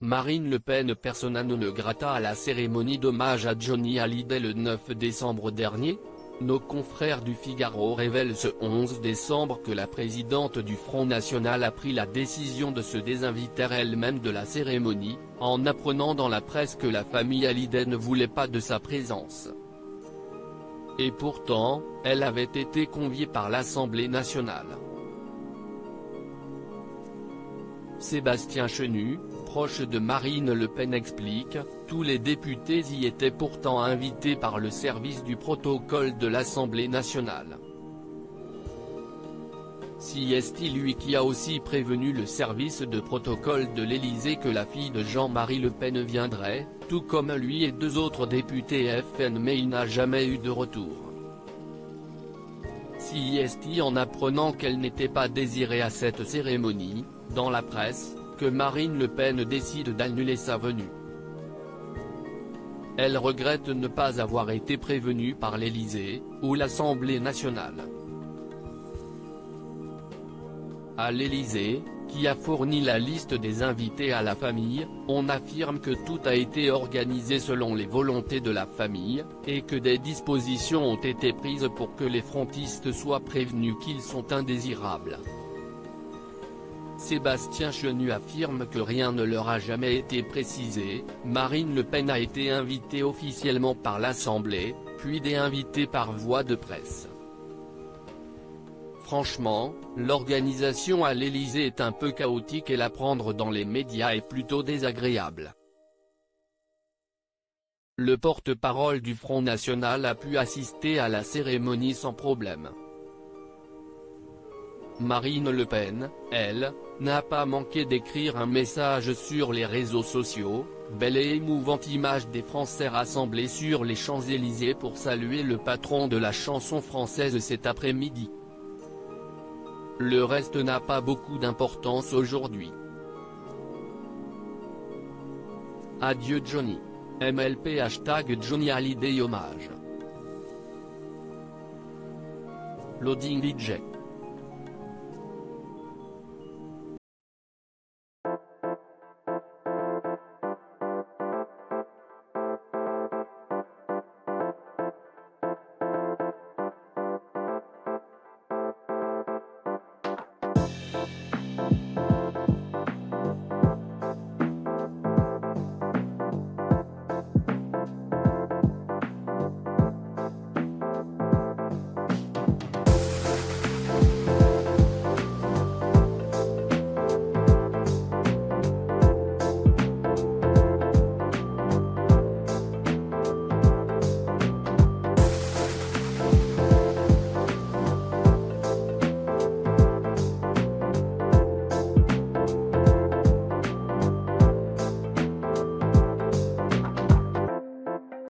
Marine Le Pen persona non grata à la cérémonie d'hommage à Johnny Hallyday le 9 décembre dernier. Nos confrères du Figaro révèlent ce 11 décembre que la présidente du Front National a pris la décision de se désinviter elle-même de la cérémonie, en apprenant dans la presse que la famille Hallyday ne voulait pas de sa présence. Et pourtant, elle avait été conviée par l'Assemblée nationale. Sébastien Chenu, proche de Marine Le Pen explique, tous les députés y étaient pourtant invités par le service du protocole de l'Assemblée nationale. C'est lui qui a aussi prévenu le service de protocole de l'Élysée que la fille de Jean-Marie Le Pen viendrait, tout comme lui et deux autres députés FN, mais il n'a jamais eu de retour. C'est en apprenant qu'elle n'était pas désirée à cette cérémonie, dans la presse, que Marine Le Pen décide d'annuler sa venue. Elle regrette ne pas avoir été prévenue par l'Élysée, ou l'Assemblée nationale. À l'Élysée, qui a fourni la liste des invités à la famille, on affirme que tout a été organisé selon les volontés de la famille, et que des dispositions ont été prises pour que les frontistes soient prévenus qu'ils sont indésirables. Sébastien Chenu affirme que rien ne leur a jamais été précisé. Marine Le Pen a été invitée officiellement par l'Assemblée, puis déinvitée par voie de presse. Franchement, l'organisation à l'Élysée est un peu chaotique et la prendre dans les médias est plutôt désagréable. Le porte-parole du Front National a pu assister à la cérémonie sans problème. Marine Le Pen, elle, n'a pas manqué d'écrire un message sur les réseaux sociaux, belle et émouvante image des Français rassemblés sur les Champs-Élysées pour saluer le patron de la chanson française cet après-midi. Le reste n'a pas beaucoup d'importance aujourd'hui. Adieu Johnny. MLP #Johnny Hallyday hommage. Loading DJ.